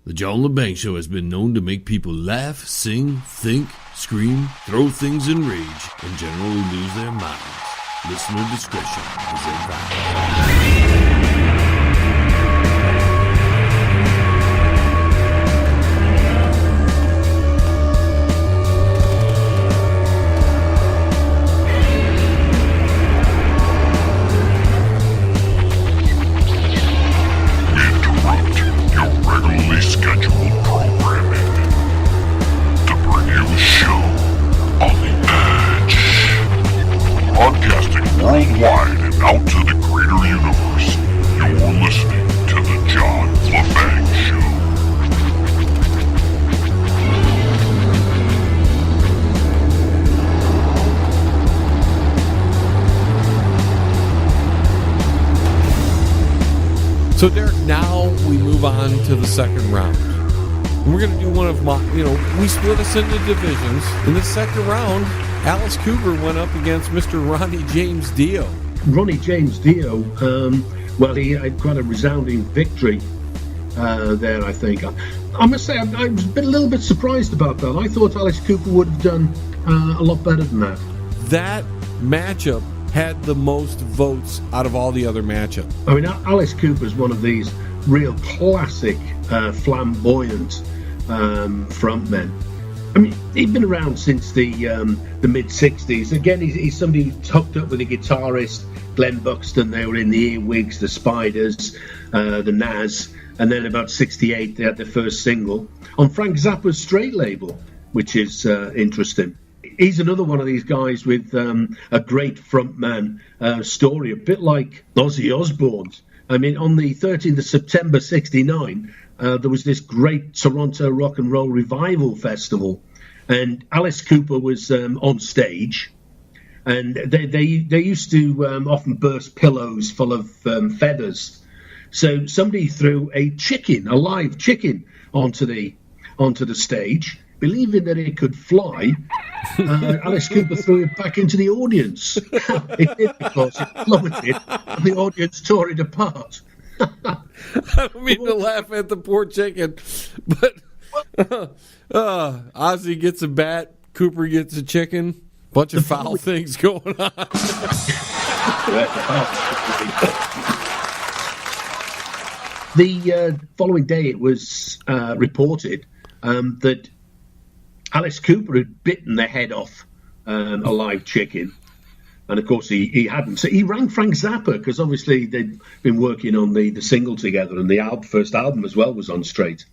The John Lebang Show has been known to make people laugh, sing, think, scream, throw things in rage, and generally lose their minds. Listener discretion is advised. Scheduled programming to bring you a show on the edge, broadcasting worldwide and out to the greater universe. You're listening to the John Lebang Show. So, Derek, now we move on to the second round. And we're going to do one of my, we split us into divisions. In the second round, Alice Cooper went up against Mr. Ronnie James Dio. Ronnie James Dio, he had quite a resounding victory there, I think. I must say, I was a little bit surprised about that. I thought Alice Cooper would have done a lot better than that. That matchup had the most votes out of all the other matchups. I mean, Alice Cooper's one of these real classic flamboyant frontmen. I mean, he'd been around since the mid-'60s. Again, he's somebody who's hooked up with a guitarist, Glenn Buxton. They were in the Earwigs, the Spiders, the Nas, and then about 68 they had their first single on Frank Zappa's Straight label, which is interesting. He's another one of these guys with a great frontman story, a bit like Ozzy Osbourne's. I mean, on the 13th of September, 69, there was this great Toronto Rock'n'Roll Revival Festival, and Alice Cooper was on stage, and they used to often burst pillows full of feathers. So somebody threw a live chicken, onto the stage, believing that it could fly. Alice Cooper threw it back into the audience. It did, because it plummeted, and the audience tore it apart. I don't mean to laugh at the poor chicken, but Ozzy gets a bat, Cooper gets a chicken. Bunch of foul things going on. The following day, it was reported that Alice Cooper had bitten the head off a live chicken, and of course he hadn't. So he rang Frank Zappa, because obviously they'd been working on the single together, and the first album as well was on Straight.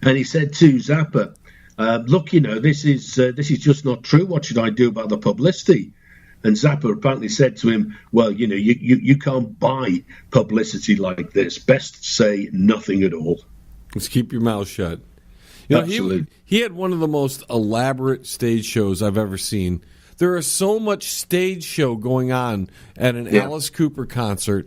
And he said to Zappa, "Look, this is just not true. What should I do about the publicity?" And Zappa apparently said to him, "Well, you can't buy publicity like this. Best say nothing at all. Just keep your mouth shut." Absolutely. He had one of the most elaborate stage shows I've ever seen. There is so much stage show going on at an Alice Cooper concert.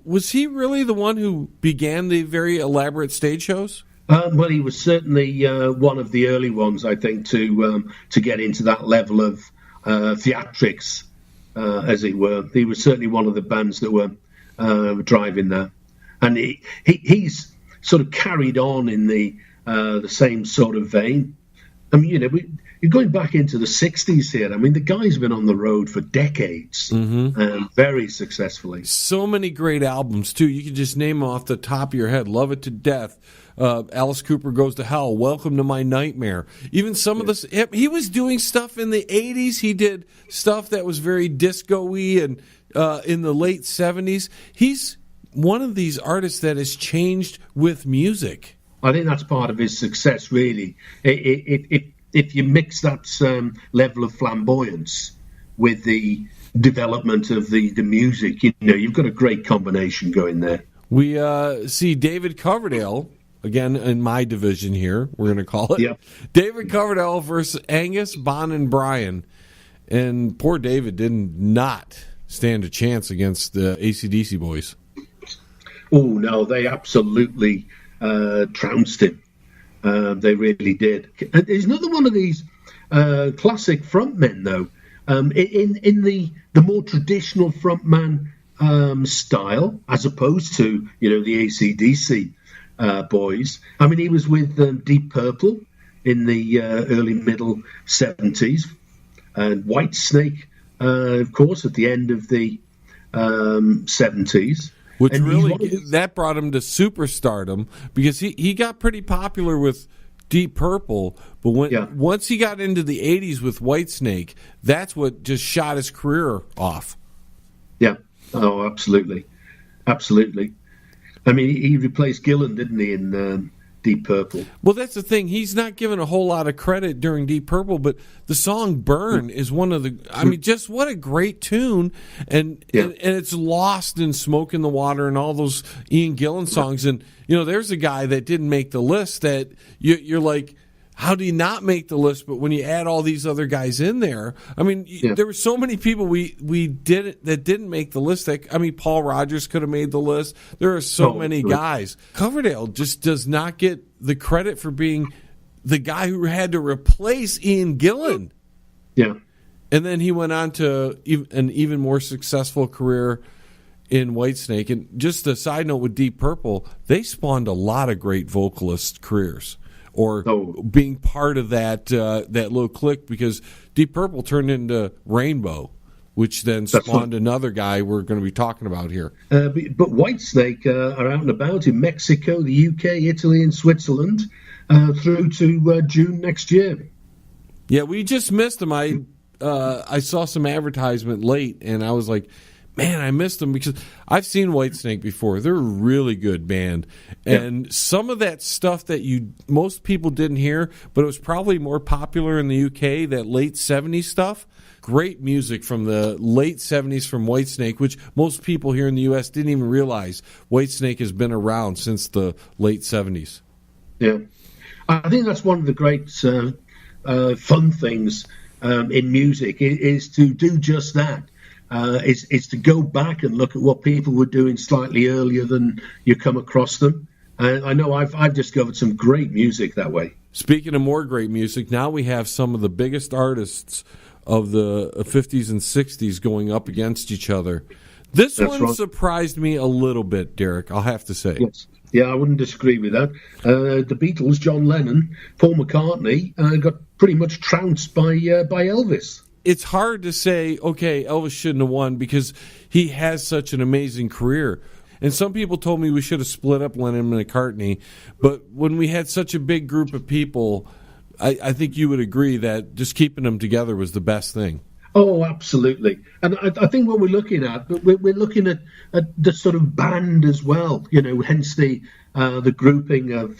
Was he really the one who began the very elaborate stage shows? Well, he was certainly one of the early ones, I think, to get into that level of theatrics, as it were. He was certainly one of the bands that were driving that. And he's sort of carried on in the same sort of vein. I mean, you're going back into the 60s here. I mean, the guy's been on the road for decades, very successfully. So many great albums, too. You can just name them off the top of your head. Love It to Death, Alice Cooper Goes to Hell, Welcome to My Nightmare. Even some of this, he was doing stuff in the 80s. He did stuff that was very disco-y, and in the late 70s. He's one of these artists that has changed with music. I think that's part of his success, really. If you mix that level of flamboyance with the development of the music, you've got a great combination going there. We see David Coverdale, again in my division here, we're going to call it. Yep. David Coverdale versus Angus, Bon, and Brian. And poor David did not stand a chance against the AC/DC boys. Oh, no, they absolutely trounced him. They really did. And he's another one of these classic frontmen, though. In the more traditional frontman style, as opposed to the AC/DC. boys. I mean, he was with Deep Purple in the early middle 70s, and Whitesnake, of course, at the end of the 70s. Which and really, that brought him to superstardom, because he got pretty popular with Deep Purple, but once he got into the 80s with Whitesnake, that's what just shot his career off. Yeah, oh, absolutely. Absolutely. I mean, he replaced Gillan, didn't he, in Deep Purple? Well, that's the thing. He's not given a whole lot of credit during Deep Purple, but the song Burn is one of the... I mean, just what a great tune. And it's lost in Smoke in the Water and all those Ian Gillan songs. And, there's a guy that didn't make the list that you're like... How do you not make the list? But when you add all these other guys in there, I mean, there were so many people we did that didn't make the list. Paul Rogers could have made the list. There are so many guys. Coverdale just does not get the credit for being the guy who had to replace Ian Gillan. Yeah, and then he went on to an even more successful career in Whitesnake. And just a side note with Deep Purple, they spawned a lot of great vocalist careers. Or being part of that little clique, because Deep Purple turned into Rainbow, which then spawned another guy we're going to be talking about here. But Whitesnake are out and about in Mexico, the UK, Italy, and Switzerland through to June next year. Yeah, we just missed them. I saw some advertisement late, and I was like, man, I missed them, because I've seen Whitesnake before. They're a really good band. And some of that stuff that most people didn't hear, but it was probably more popular in the UK, that late 70s stuff. Great music from the late 70s from Whitesnake, which most people here in the U.S. didn't even realize Whitesnake has been around since the late 70s. Yeah. I think that's one of the great fun things in music, is to do just that. Is to go back and look at what people were doing slightly earlier than you come across them. I know I've discovered some great music that way. Speaking of more great music, now we have some of the biggest artists of the 50s and 60s going up against each other. That's one surprised me a little bit, Derek, I'll have to say. Yes. Yeah, I wouldn't disagree with that. The Beatles, John Lennon, Paul McCartney got pretty much trounced by Elvis. It's hard to say, okay, Elvis shouldn't have won because he has such an amazing career. And some people told me we should have split up Lennon and McCartney. But when we had such a big group of people, I think you would agree that just keeping them together was the best thing. Oh, absolutely. And I think what we're looking at the sort of band as well, hence the grouping of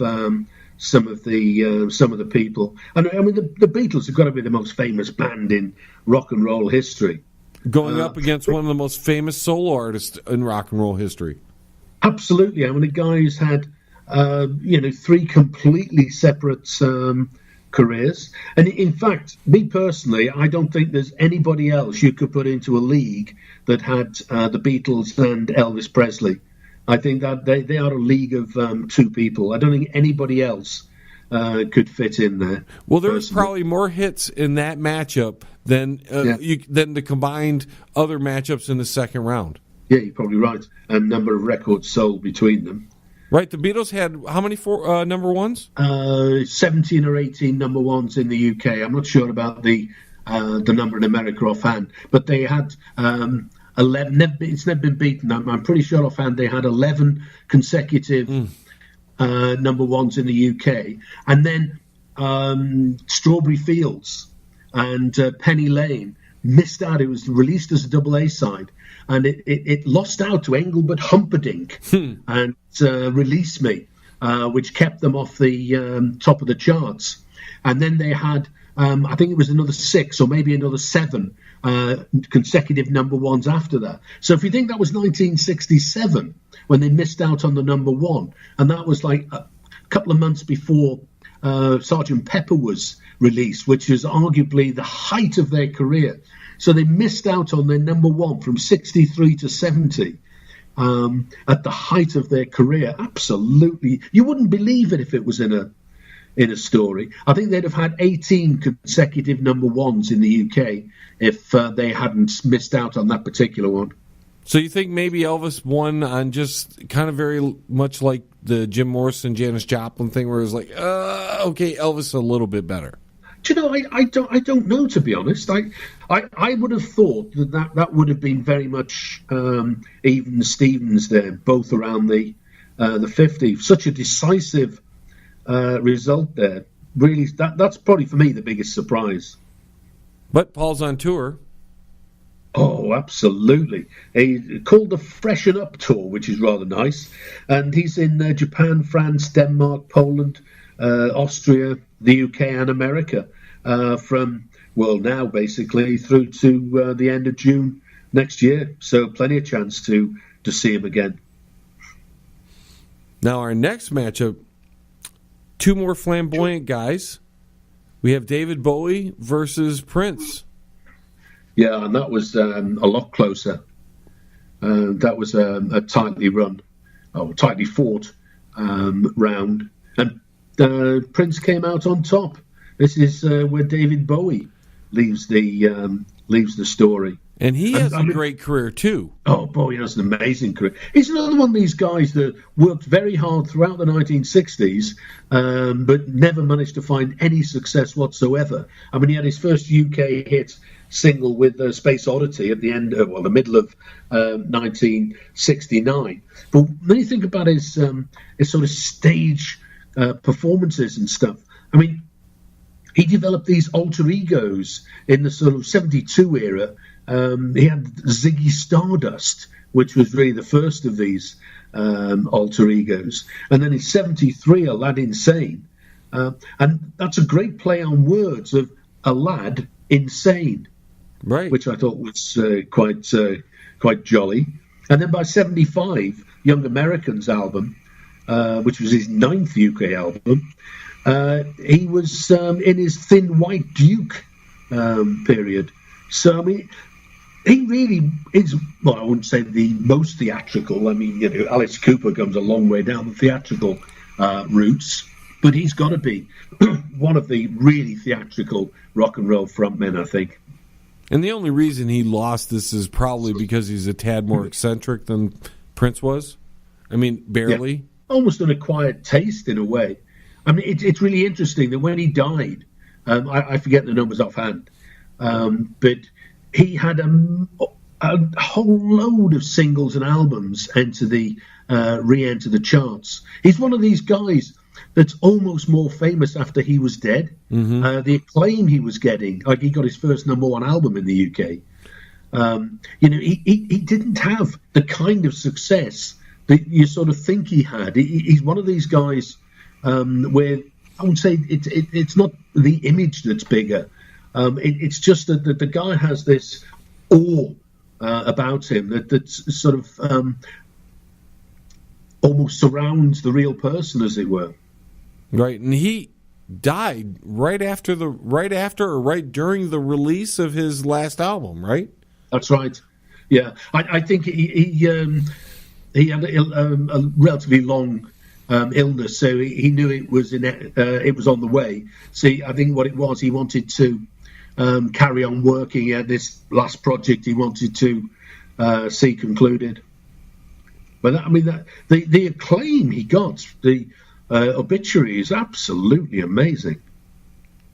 some of the people. And I mean, the Beatles have got to be the most famous band in rock and roll history. Going up against one of the most famous solo artists in rock and roll history. Absolutely. I mean, a guy who's had, 3 completely separate careers. And in fact, me personally, I don't think there's anybody else you could put into a league that had the Beatles and Elvis Presley. I think that they are a league of 2 people. I don't think anybody else could fit in there. Well, there's probably more hits in that matchup than the combined other matchups in the second round. Yeah, you're probably right. A number of records sold between them. Right, the Beatles had how many number ones? 17 or 18 number ones in the UK. I'm not sure about the number in America offhand, but they had 11. It's never been beaten. I'm pretty sure offhand they had 11 consecutive number ones in the UK, and then Strawberry Fields and Penny Lane missed out. It was released as a double A side, and it lost out to Engelbert Humperdinck and Release Me, which kept them off the top of the charts. And then they had, I think it was another 6 or maybe another 7 consecutive number ones after that. So if you think that was 1967 when they missed out on the number 1, and that was like a couple of months before Sgt. Pepper was released, which was arguably the height of their career. So they missed out on their number 1 from 63 to 70 at the height of their career. Absolutely. You wouldn't believe it if it was in a story. I think they'd have had 18 consecutive number 1s in the UK if they hadn't missed out on that particular one. So you think maybe Elvis won on just kind of very much like the Jim Morrison, Janis Joplin thing, where it was like, okay, Elvis a little bit better. Do you know? I don't know, to be honest. I would have thought that would have been very much even Stevens there, both around the 50. Such a decisive result there. Really, that's probably for me the biggest surprise. But Paul's on tour. Oh, absolutely. He called the Freshen Up Tour, which is rather nice. And he's in Japan, France, Denmark, Poland, Austria, the UK and America from, well, now basically through to the end of June next year. So plenty of chance to see him again. Now our next matchup, two more flamboyant guys. We have David Bowie versus Prince. Yeah, and that was a lot closer. That was a tightly fought round. And Prince came out on top. This is where David Bowie leaves the story. And he has a great career, too. Oh, Bowie has an amazing career. He's another one of these guys that worked very hard throughout the 1960s, but never managed to find any success whatsoever. I mean, he had his first UK hit single with Space Oddity at the the middle of 1969. But when you think about his sort of stage performances and stuff, I mean, he developed these alter egos in the sort of 72 era. He had Ziggy Stardust, which was really the first of these alter egos. And then in 73, a lad insane. And that's a great play on words of a lad insane, right? Which I thought was quite jolly. And then by 75, Young Americans album, which was his 9th UK album, he was in his Thin White Duke period. So, I mean, he really is, well, I wouldn't say the most theatrical. I mean, you know, Alice Cooper comes a long way down the theatrical routes, but he's got to be one of the really theatrical rock and roll frontmen, I think. And the only reason he lost this is probably because he's a tad more eccentric than Prince was. I mean, barely. Yeah, almost an acquired taste in a way. I mean, it's really interesting that when he died, I forget the numbers offhand, but he had a whole load of singles and albums re-enter the charts. He's one of these guys that's almost more famous after he was dead. Mm-hmm. The acclaim he was getting, like he got his first #1 album in the UK. You know, he didn't have the kind of success that you sort of think he had. He's one of these guys where I would say it's not the image that's bigger. It's just that the guy has this awe about him that's sort of almost surrounds the real person, as it were. Right, and he died right during the release of his last album, right? That's right. Yeah, I think he had a relatively long illness, so he knew it was on the way. See, I think what it was, he wanted to carry on working. He had this last project he wanted to see concluded. But I mean, the acclaim he got, the obituary is absolutely amazing.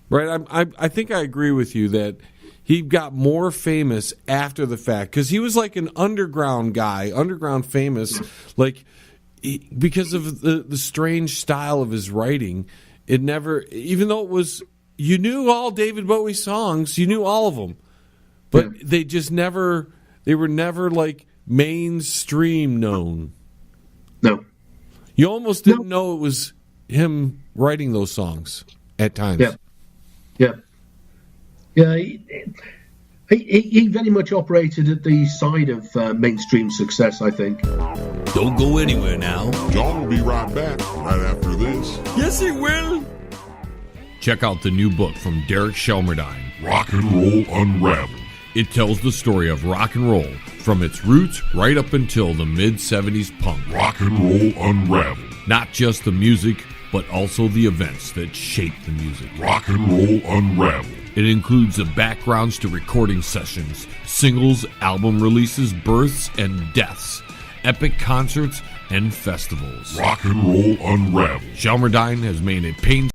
Right, I think I agree with you that he got more famous after the fact because he was like an underground guy, underground famous, like because of the strange style of his writing. It never, even though it was, you knew all David Bowie songs, you knew all of them, but they were never like mainstream known. No. You almost didn't know it was him writing those songs at times. Yeah. He very much operated at the side of mainstream success, I think. Don't go anywhere now. John will be right back right after this. Yes, he will. Check out the new book from Derek Shelmerdine, Rock'n'Roll Unravelled. It tells the story of rock and roll from its roots right up until the mid-70s punk. Rock'n'Roll Unravelled. Not just the music, but also the events that shape the music. Rock'n'Roll Unravelled. It includes the backgrounds to recording sessions, singles, album releases, births and deaths, epic concerts, and festivals. Rock'n'Roll Unravelled. Shelmerdine has made a painstaking